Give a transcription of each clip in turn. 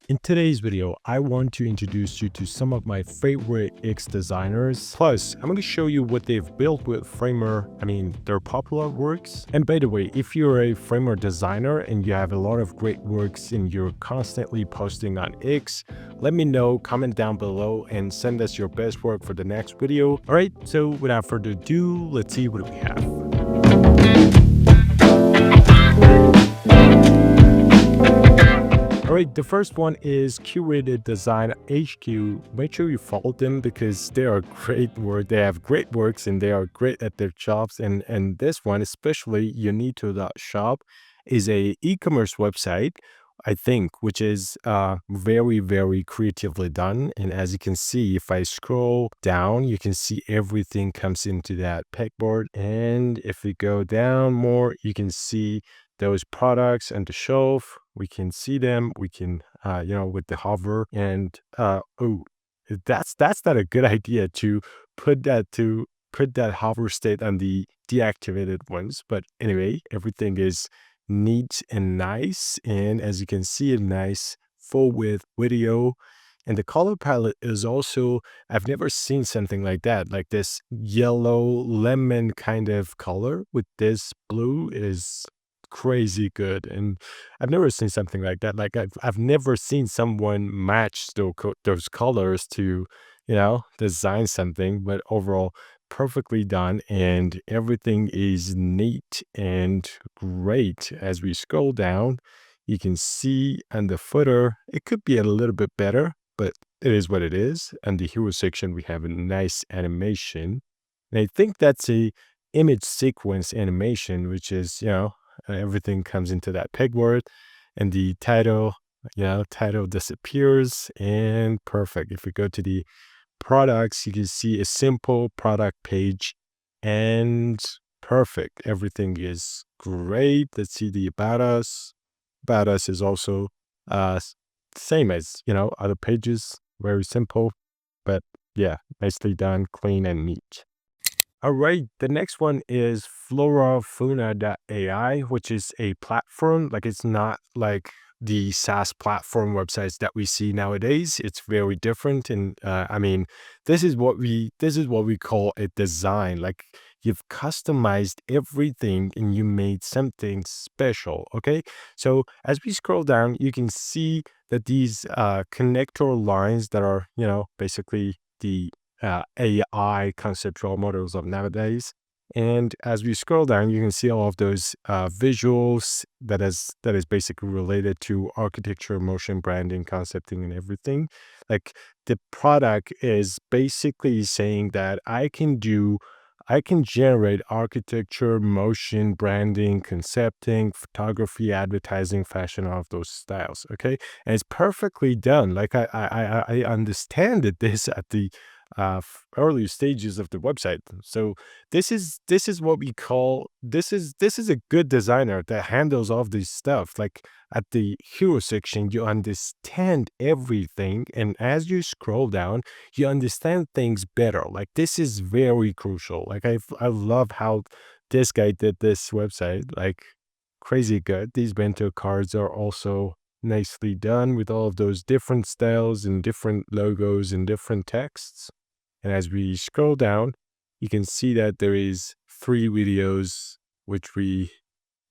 In today's video, I want to introduce you to some of my favorite X designers. Plus, I'm going to show you what they've built with Framer, their popular works. And by the way, if you're a Framer designer and you have a lot of great works and you're constantly posting on X, let me know, comment down below and send us your best work for the next video. All right, so without further ado, let's see what we have. All right, the first one is Curated Design HQ. Make sure you follow them because they are great work. They have great works and they are great at their jobs. And this one, especially Unito.shop, is a e-commerce website, I think, which is very, very creatively done. And as you can see, if I scroll down, you can see everything comes into that pegboard. And if we go down more, you can see those products on the shelf. We can see them. We can, with the hover and, that's not a good idea to put that hover state on the deactivated ones. But anyway, everything is neat and nice. And as you can see, a nice full width video. And the color palette is also, I've never seen something like that. Like this yellow lemon kind of color with this blue is crazy good. And I've never seen something like that. Like I've never seen someone match those colors to, design something, but overall perfectly done and everything is neat and great. As we scroll down, you can see on the footer, it could be a little bit better, but it is what it is. And the hero section, we have a nice animation. And I think that's a image sequence animation, which is, everything comes into that pegboard and the title disappears and perfect. If we go to the products, you can see a simple product page and perfect. Everything is great. Let's see the about us. About us is also same as, other pages, very simple, but yeah, nicely done, clean and neat. All right, the next one is FloraFuna.ai, which is a platform. Like it's not like the SaaS platform websites that we see nowadays. It's very different, and this is what we call a design. Like you've customized everything and you made something special. Okay, so as we scroll down, you can see that these connector lines that are basically the AI conceptual models of nowadays. And as we scroll down, you can see all of those visuals that is basically related to architecture, motion, branding, concepting, and everything. Like the product is basically saying that I can generate architecture, motion, branding, concepting, photography, advertising, fashion, all of those styles. Okay, and it's perfectly done. Like I understand that this at the early stages of the website. So this is what we call this is a good designer that handles all of this stuff. Like at the hero section, you understand everything, and as you scroll down, you understand things better. Like this is very crucial. Like I love how this guy did this website. Like crazy good. These bento cards are also nicely done with all of those different styles and different logos and different texts. And as we scroll down, you can see that there is 3 videos, which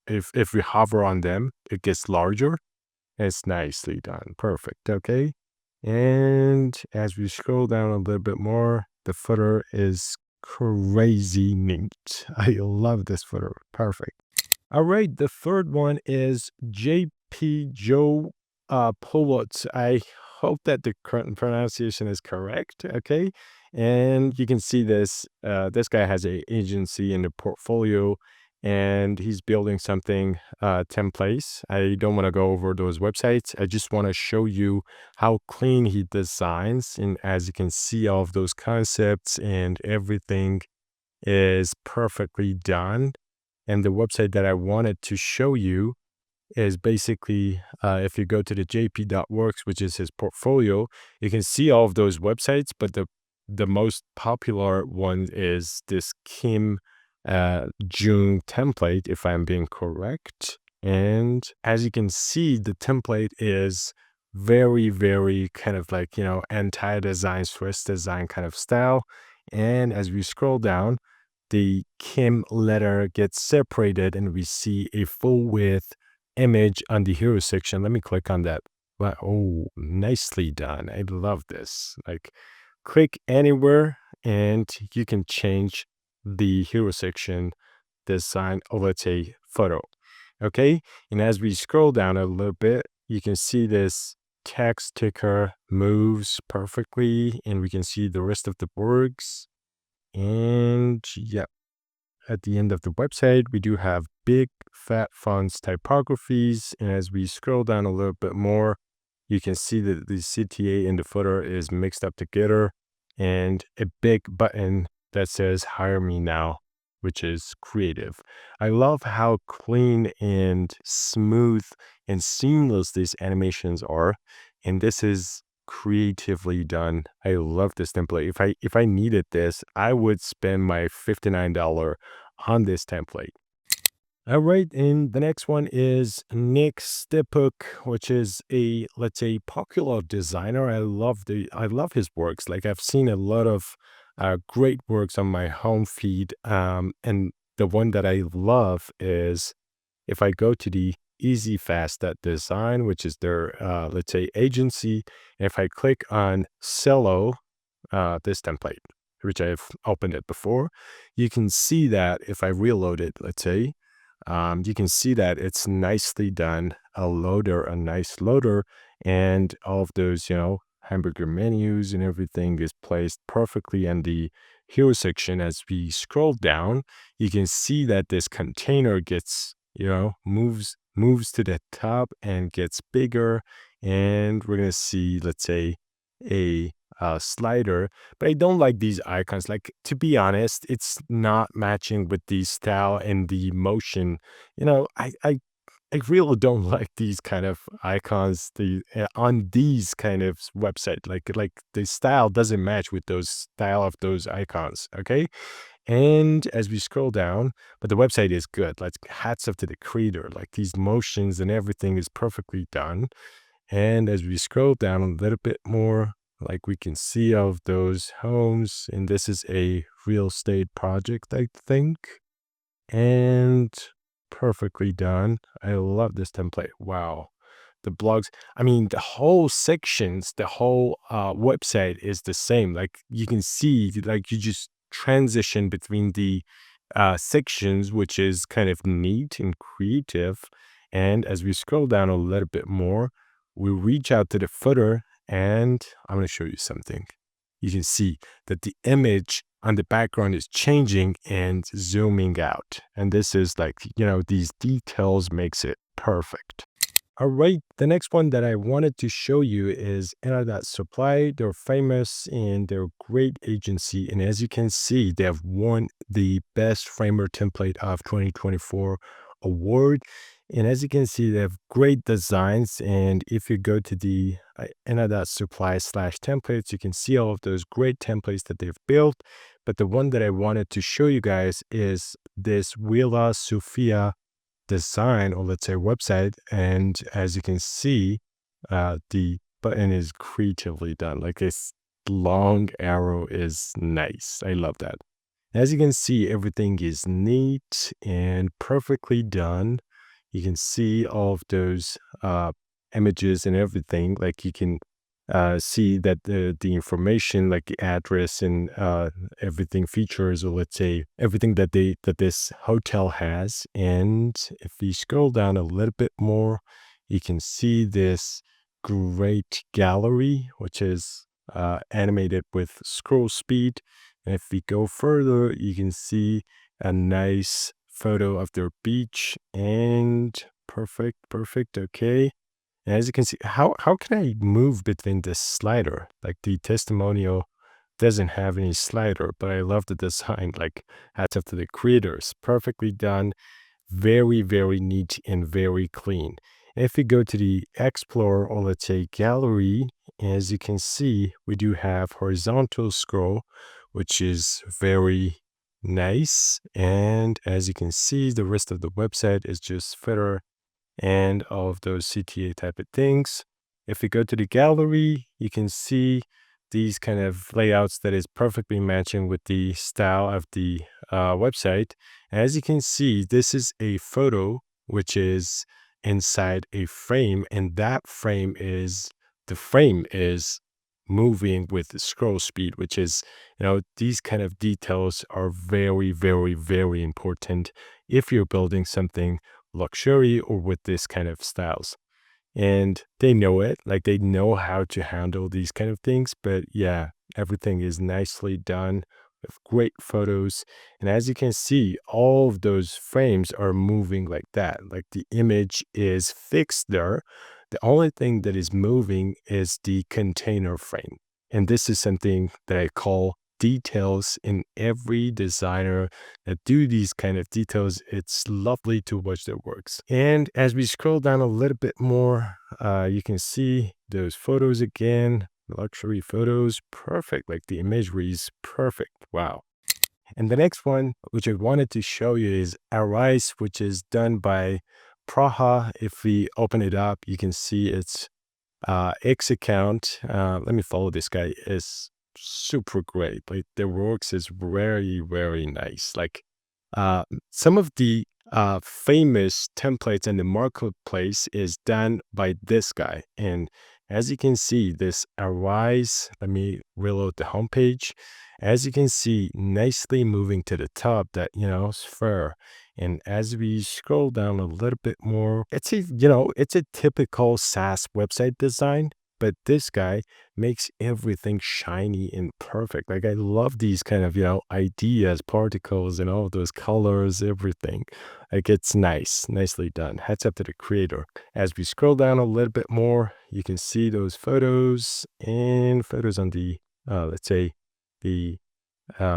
if we hover on them, it gets larger. It's nicely done. Perfect. Okay. And as we scroll down a little bit more, the footer is crazy neat. I love this footer. Perfect. All right. The third one is JP Joe Pulwitz. I hope that the current pronunciation is correct. Okay. And you can see this. This guy has an agency in the portfolio and he's building something templates. I don't want to go over those websites. I just want to show you how clean he designs. And as you can see, all of those concepts and everything is perfectly done. And the website that I wanted to show you is basically, if you go to the jp.works, which is his portfolio, you can see all of those websites, but the most popular one is this Kim Jung template, if I'm being correct. And as you can see, the template is very, very kind of like, anti-design, Swiss design kind of style. And as we scroll down, the Kim letter gets separated and we see a full width image on the hero section. Let me click on that. Wow, oh, nicely done. I love this. Like, click anywhere and you can change the hero section design of, let's say, photo. Okay. And as we scroll down a little bit, you can see this text ticker moves perfectly and we can see the rest of the words. And yeah, at the end of the website, we do have big fat fonts typographies. And as we scroll down a little bit more, you can see that the CTA and the footer is mixed up together and a big button that says hire me now, which is creative. I love how clean and smooth and seamless these animations are. And this is creatively done. I love this template. If I needed this, I would spend my $59 on this template. All right, and the next one is Nick Stipuk, which is a, let's say, popular designer. I love his works. Like, I've seen a lot of great works on my home feed. And the one that I love is if I go to the EasyFast.design, which is their, let's say, agency, and if I click on Cello, this template, which I've opened it before, you can see that if I reload it, let's say, you can see that it's nicely done. A nice loader, and all of those, hamburger menus and everything is placed perfectly in the hero section. As we scroll down, you can see that this container gets, moves to the top and gets bigger. And we're going to see, let's say, a slider, but I don't like these icons. Like, to be honest, it's not matching with the style and the motion. I really don't like these kind of icons on these kind of website. Like the style doesn't match with those style of those icons. Okay. And as we scroll down, but the website is good. Like, hats off to the creator. Like, these motions and everything is perfectly done. And as we scroll down a little bit more, like, we can see all of those homes, and this is a real estate project, I think. And perfectly done. I love this template. Wow. The blogs, I mean, the whole sections, the whole website is the same. Like, you can see, like, you just transition between the sections, which is kind of neat and creative. And as we scroll down a little bit more, we reach out to the footer, and I'm going to show you something. You can see that the image on the background is changing and zooming out. And this is like, these details makes it perfect. All right, the next one that I wanted to show you is Enada Supply. They're famous and they're a great agency. And as you can see, they have won the Best Framer Template of 2024 award. And as you can see, they have great designs. And if you go to the Enada Supply/templates, you can see all of those great templates that they've built. But the one that I wanted to show you guys is this Villa Sofia design, or let's say website. And as you can see, the button is creatively done. Like, this long arrow is nice. I love that. As you can see, everything is neat and perfectly done. You can see all of those images and everything. Like, you can see that the information, like the address and everything features, or let's say everything that this hotel has. And if we scroll down a little bit more, you can see this great gallery, which is animated with scroll speed. And if we go further, you can see a nice photo of their beach, and perfect. Okay. And as you can see, how can I move between this slider? Like, the testimonial doesn't have any slider, but I love the design. Like, hats off to the creators. Perfectly done. Very, very neat and very clean. And if we go to the Explorer, or let's say Gallery, as you can see, we do have horizontal scroll, which is very nice. And as you can see, the rest of the website is just footer and all of those CTA type of things. If you go to the gallery, you can see these kind of layouts that is perfectly matching with the style of the website. As you can see, this is a photo which is inside a frame, and that frame is the frame is moving with the scroll speed, which is, these kind of details are very, very, very important if you're building something luxury or with this kind of styles. And they know it, like they know how to handle these kind of things. But yeah, everything is nicely done with great photos. And as you can see, all of those frames are moving like that. Like the image is fixed there. The only thing that is moving is the container frame. And this is something that I call details in every designer that do these kind of details. It's lovely to watch their works. And as we scroll down a little bit more, you can see those photos again, luxury photos, perfect. Like the imagery is perfect. Wow. And the next one, which I wanted to show you, is Arise, which is done by Praha. If we open it up, you can see it's X account. Let me follow this guy. Is super great. Like their works is very, very nice. Like some of the famous templates in the marketplace is done by this guy. And as you can see, this Arise, let me reload the homepage. As you can see, nicely moving to the top, that, sphere. And as we scroll down a little bit more, it's a typical SaaS website design, but this guy makes everything shiny and perfect. Like I love these kind of, ideas, particles and all those colors, everything. Like it's nice, nicely done. Hats up to the creator. As we scroll down a little bit more, you can see those photos and photos on the, let's say, the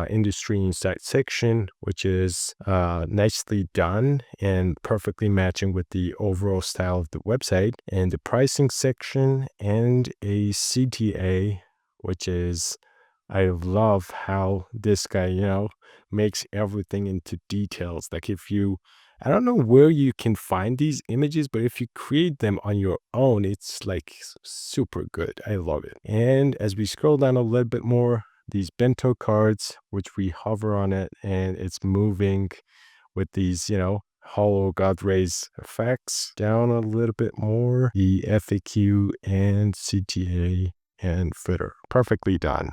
industry insight section, which is nicely done and perfectly matching with the overall style of the website, and the pricing section, and a CTA, which is, I love how this guy, makes everything into details. Like if you, I don't know where you can find these images, but if you create them on your own, it's like super good. I love it. And as we scroll down a little bit more, these bento cards, which we hover on it and it's moving with these, hollow God rays effects. Down a little bit more, the FAQ and CTA and footer. Perfectly done.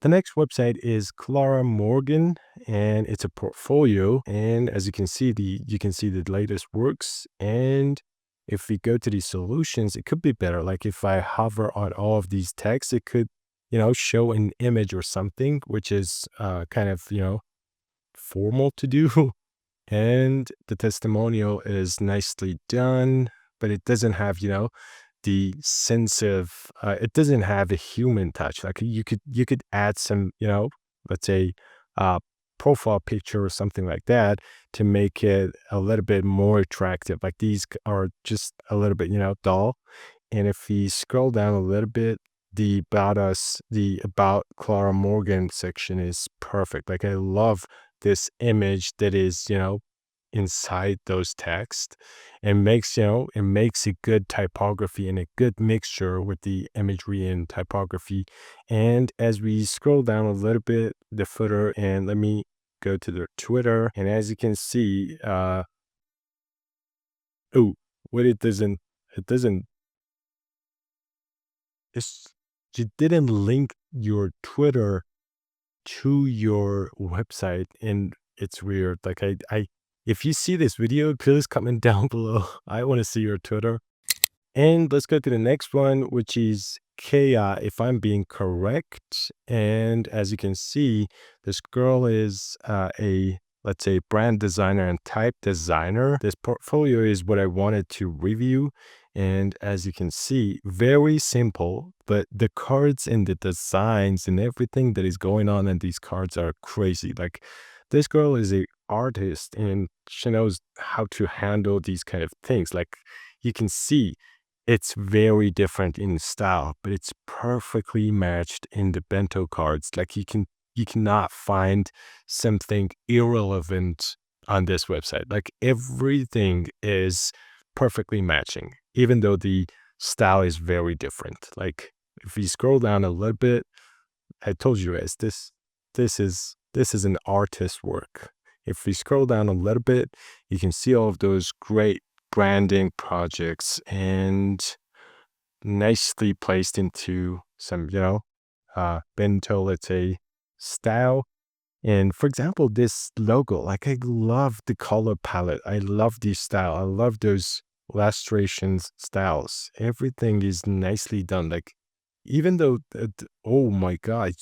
The next website is Clara Morgan, and it's a portfolio. And as you can see, the latest works. And if we go to the solutions, it could be better. Like if I hover on all of these texts, it could, show an image or something, which is kind of, formal to do. And the testimonial is nicely done, but it doesn't have, the sense of, it doesn't have a human touch. Like you could add some, let's say, profile picture or something like that to make it a little bit more attractive. Like these are just a little bit, dull. And if we scroll down a little bit, the about us, the about Clara Morgan section is perfect. Like I love this image that is, inside those texts, and makes, it makes a good typography and a good mixture with the imagery and typography. And as we scroll down a little bit, the footer, and let me go to their Twitter. And as you can see, oh, what it doesn't, it's, you didn't link your Twitter to your website, and it's weird. Like if you see this video, please comment down below. I want to see your Twitter. And let's go to the next one, which is Kea, if I'm being correct. And as you can see, this girl is a, let's say, brand designer and type designer. This portfolio is what I wanted to review. And as you can see, very simple, but the cards and the designs and everything that is going on in these cards are crazy. Like this girl is a artist and she knows how to handle these kind of things. Like you can see, it's very different in style, but it's perfectly matched in the bento cards. Like you cannot find something irrelevant on this website. Like everything is perfectly matching, even though the style is very different. Like if you scroll down a little bit, I told you guys this is an artist's work. If we scroll down a little bit, you can see all of those great branding projects and nicely placed into some, bento, let's say, style. And for example, this logo, like I love the color palette. I love the style. I love those illustrations styles. Everything is nicely done. Like even though, oh my God,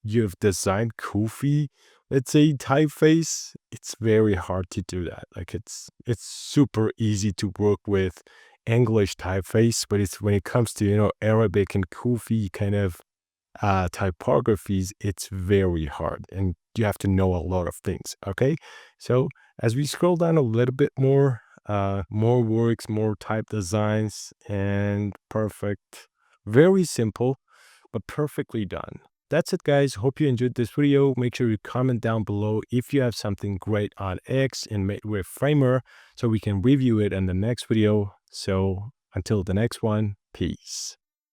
you've designed Kofi, let's say typeface. It's very hard to do that. Like it's super easy to work with English typeface, but it's when it comes to Arabic and Kofi kind of typographies, it's very hard and you have to know a lot of things. Okay. So as we scroll down a little bit more, more works, more type designs, and perfect. Very simple, but perfectly done. That's it, guys. Hope you enjoyed this video. Make sure you comment down below if you have something great on X and made with Framer so we can review it in the next video. So until the next one, peace.